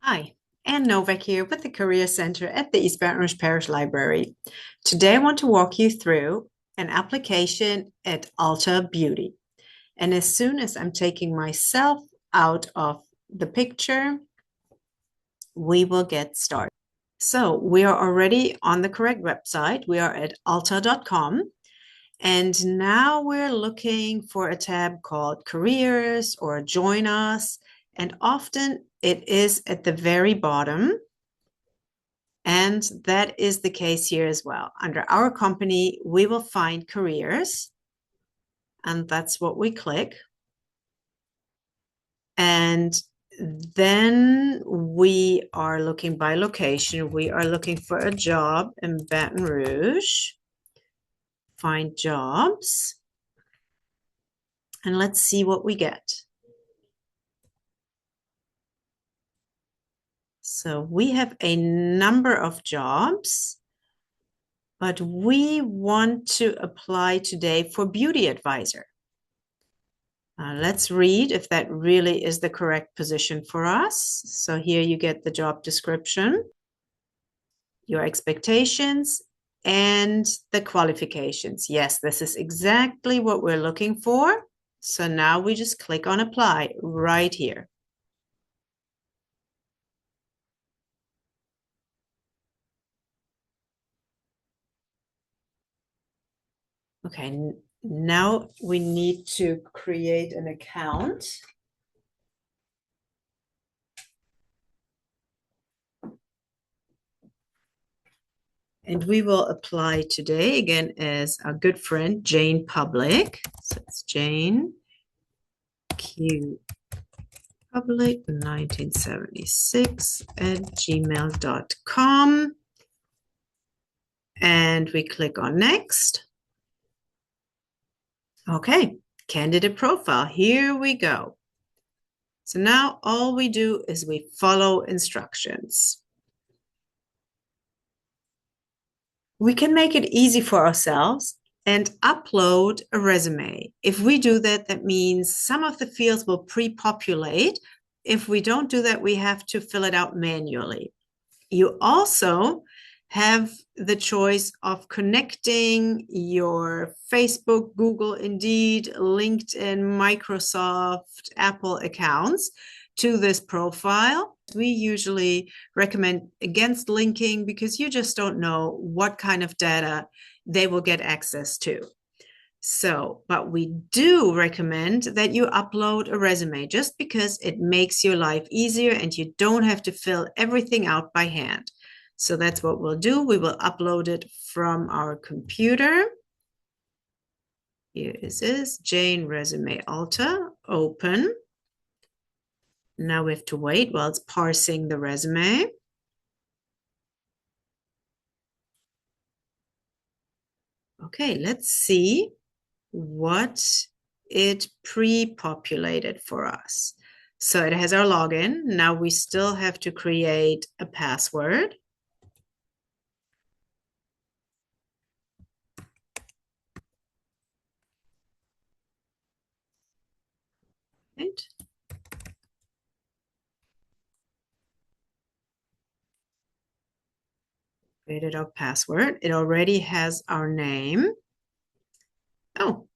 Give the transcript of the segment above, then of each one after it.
Hi, Ann Novak here with the Career Center at the East Baton Rouge Parish Library. Today I want to walk you through an application at Ulta Beauty. And as soon as I'm taking myself out of the picture, we will get started. So we are already on the correct website. We are at ulta.com. And now we're looking for a tab called Careers or Join Us. And often it is at the very bottom. And that is the case here as well. Under our company, we will find careers. And that's what we click. And then we are looking by location. We are looking for a job in Baton Rouge. Find jobs. And let's see what we get. So we have a number of jobs, but we want to apply today for beauty advisor. Let's read if that really is the correct position for us. So here you get the job description, your expectations, and the qualifications. Yes, this is exactly what we're looking for. So now we just click on apply right here. Okay, now we need to create an account. And we will apply today again as our good friend, Jane Public. So it's Jane Q Public 1976 at gmail.com. And we click on next. Okay, candidate profile. Here we go. So now all we do is we follow instructions. We can make it easy for ourselves and upload a resume. If we do that, that means some of the fields will pre-populate. If we don't do that, we have to fill it out manually. You also have the choice of connecting your Facebook, Google, Indeed, LinkedIn, Microsoft, Apple accounts to this profile. We usually recommend against linking because you just don't know what kind of data they will get access to. So, but we do recommend that you upload a resume just because it makes your life easier and you don't have to fill everything out by hand. So that's what we'll do. We will upload it from our computer. Here it is, Jane Resume Ulta, open. Now we have to wait while it's parsing the resume. Okay, let's see what it pre-populated for us. So it has our login. Now we still have to create a password. Right. Created our password. It already has our name. Oh,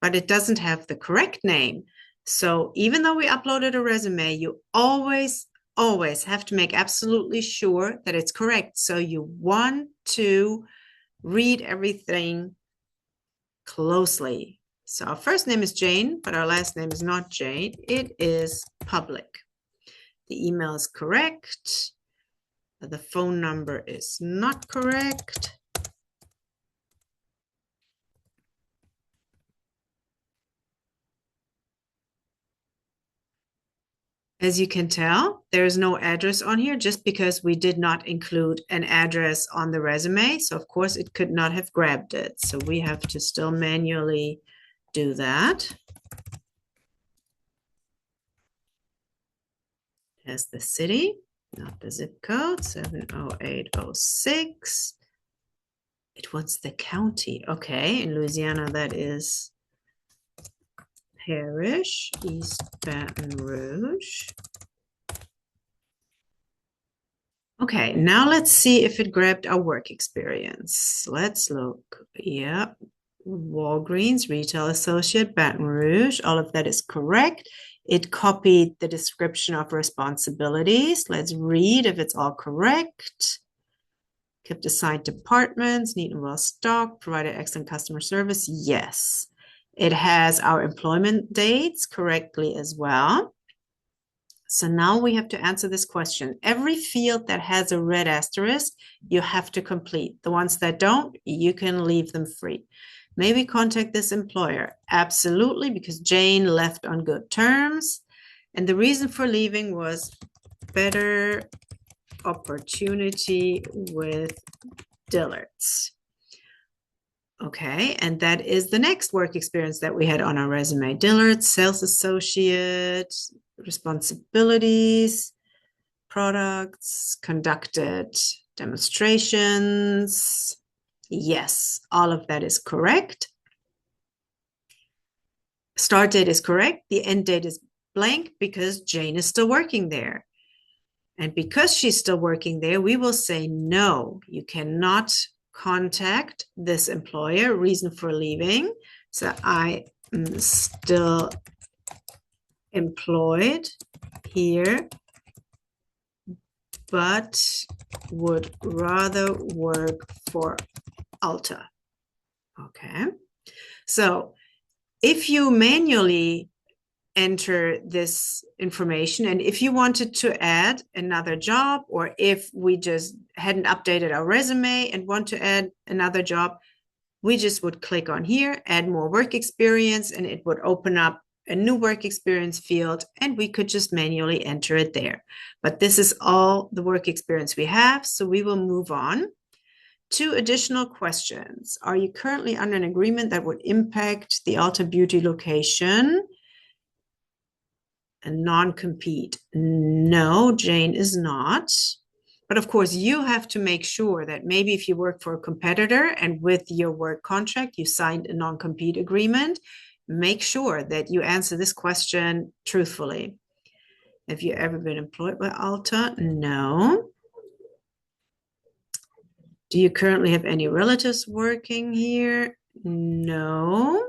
but it doesn't have the correct name. So even though we uploaded a resume, you always have to make absolutely sure that it's correct. So you want to read everything closely. So our first name is Jane, but our last name is not Jane. It is Public. The email is correct. The phone number is not correct. As you can tell, there is no address on here just because we did not include an address on the resume. So of course it could not have grabbed it. So we have to still manually do that. As the city, not the zip code, 70806. It wants the county. Okay, in Louisiana that is Parish, East Baton Rouge. Okay, now let's see if it grabbed our work experience. Let's look. Yep. Walgreens, retail associate, Baton Rouge. All of that is correct. It copied the description of responsibilities. Let's read if it's all correct. Kept assigned departments, neat and well stocked, provided excellent customer service. Yes. It has our employment dates correctly as well. So now we have to answer this question. Every field that has a red asterisk, you have to complete. The ones that don't, you can leave them free. Maybe contact this employer. Absolutely, because Jane left on good terms. And the reason for leaving was better opportunity with Dillard's. Okay, and that is the next work experience that we had on our resume. Dillard's, sales associate, responsibilities, products, conducted demonstrations. Yes, all of that is correct. Start date is correct. The end date is blank because Jane is still working there. And because she's still working there, we will say, no, you cannot contact this employer. Reason for leaving. So I am still employed here, but would rather work for Ulta. Okay. So if you manually enter this information, and if you wanted to add another job, or if we just hadn't updated our resume and want to add another job, we just would click on here, add more work experience, and it would open up a new work experience field, and we could just manually enter it there. But this is all the work experience we have, so we will move on. 2 additional questions. Are you currently under an agreement that would impact the Ulta Beauty location? A non-compete. No, Jane is not. But of course, you have to make sure that maybe if you work for a competitor and with your work contract, you signed a non-compete agreement, make sure that you answer this question truthfully. Have you ever been employed by Ulta? No. Do you currently have any relatives working here? No.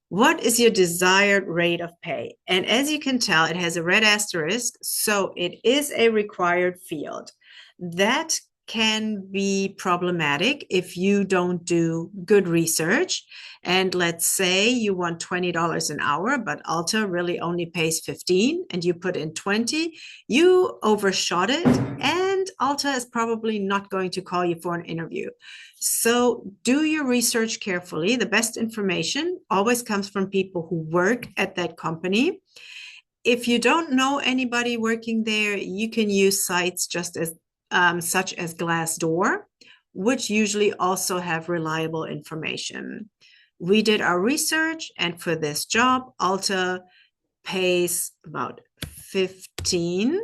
What is your desired rate of pay? And as you can tell, it has a red asterisk, so it is a required field. That can be problematic if you don't do good research. And let's say you want $20 an hour, but Ulta really only pays 15, and you put in 20, you overshot it, and Ulta is probably not going to call you for an interview. So do your research carefully. The best information always comes from people who work at that company. If you don't know anybody working there, you can use sites just as such as Glassdoor, which usually also have reliable information. We did our research, and for this job, Ulta pays about 15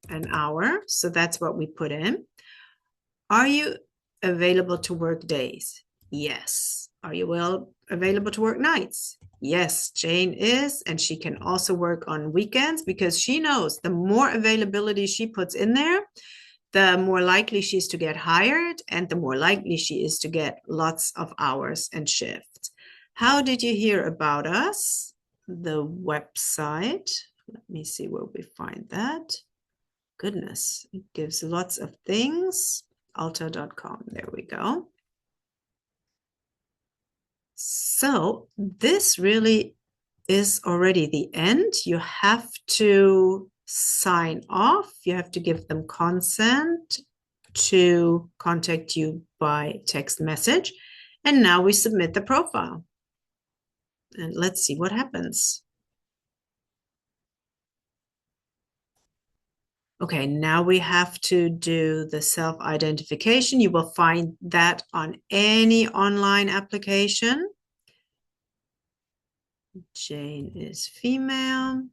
an hour. So that's what we put in. Are you available to work days? Yes. Are you available to work nights? Yes, Jane is, and she can also work on weekends because she knows the more availability she puts in there, the more likely she is to get hired, and the more likely she is to get lots of hours and shifts. How did you hear about us? The website. Let me see where we find that. Goodness, it gives lots of things. Ulta.com. There we go. So this really is already the end. You have to sign off. You have to give them consent to contact you by text message. And now we submit the profile. And let's see what happens. Okay, now we have to do the self-identification. You will find that on any online application. Jane is female.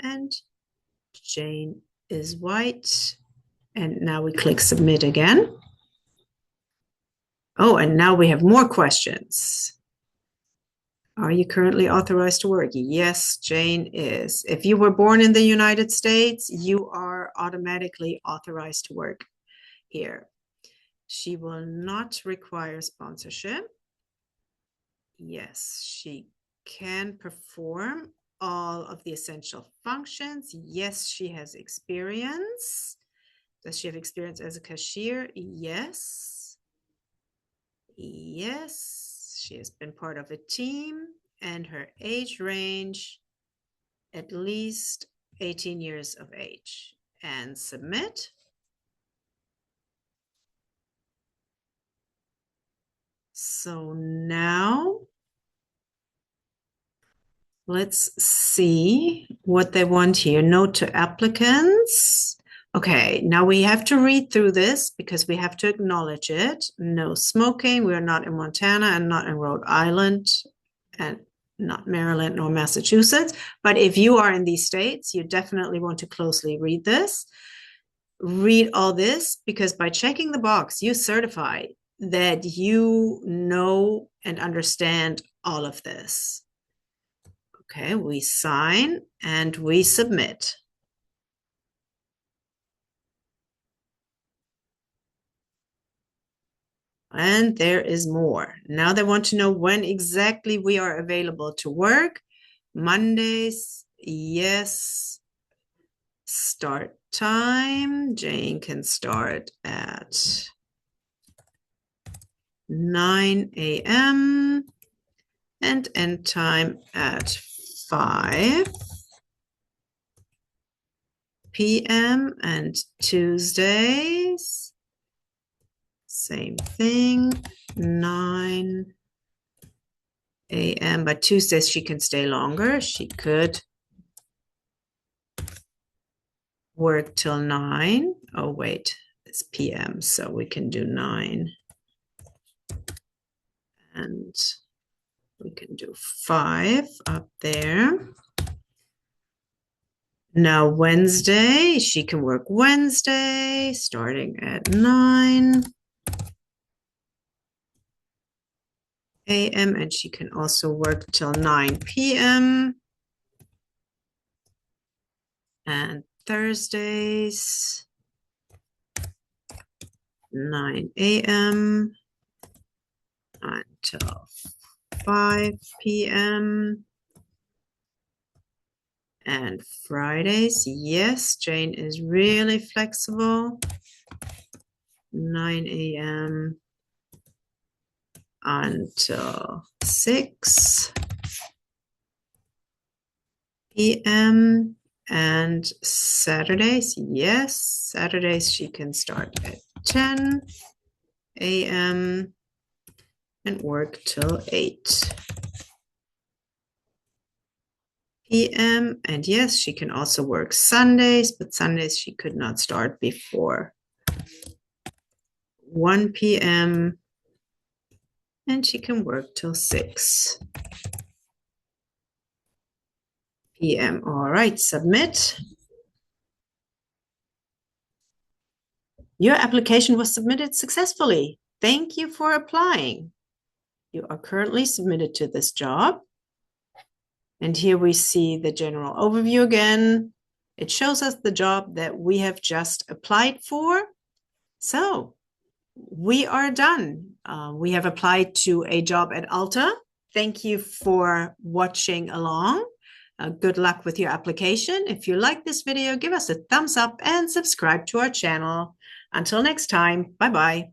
And Jane is white. And now we click submit again. Oh, and now we have more questions. Are you currently authorized to work? Yes, Jane is. If you were born in the United States, you are automatically authorized to work here. She will not require sponsorship. Yes, she can perform all of the essential functions. Yes, she has experience. Does she have experience as a cashier? Yes. Yes, she has been part of a team, and her age range, at least 18 years of age. And submit. So now let's see what they want here. Note to applicants. Okay, now we have to read through this because we have to acknowledge it. No smoking. We are not in Montana and not in Rhode Island and not Maryland nor Massachusetts. But if you are in these states, you definitely want to closely read this. Read all this because by checking the box, you certify that you know and understand all of this. Okay, we sign and we submit. And there is more. Now they want to know when exactly we are available to work. Mondays, yes. Start time. Jane can start at 9 a.m. and end time at 5 p.m. and Tuesdays, same thing, 9 a.m. But Tuesdays she can stay longer. She could work till 9. Oh, wait, it's p.m. So we can do 9. And we can do 5 up there. Now Wednesday, she can work Wednesday starting at 9 a.m. and she can also work till 9 p.m. And Thursdays, 9 a.m. until 5 p.m. And Fridays, yes, Jane is really flexible. 9 a.m. until 6 p.m. And Saturdays, yes, Saturdays she can start at 10 a.m. and work till 8 p.m. And yes, she can also work Sundays, but Sundays she could not start before 1 p.m. and she can work till 6 p.m. All right, submit. Your application was submitted successfully. Thank you for applying. You are currently submitted to this job. And here we see the general overview again. It shows us the job that we have just applied for. So we are done. We have applied to a job at Ulta. Thank you for watching along. Good luck with your application. If you like this video, give us a thumbs up and subscribe to our channel. Until next time, bye-bye.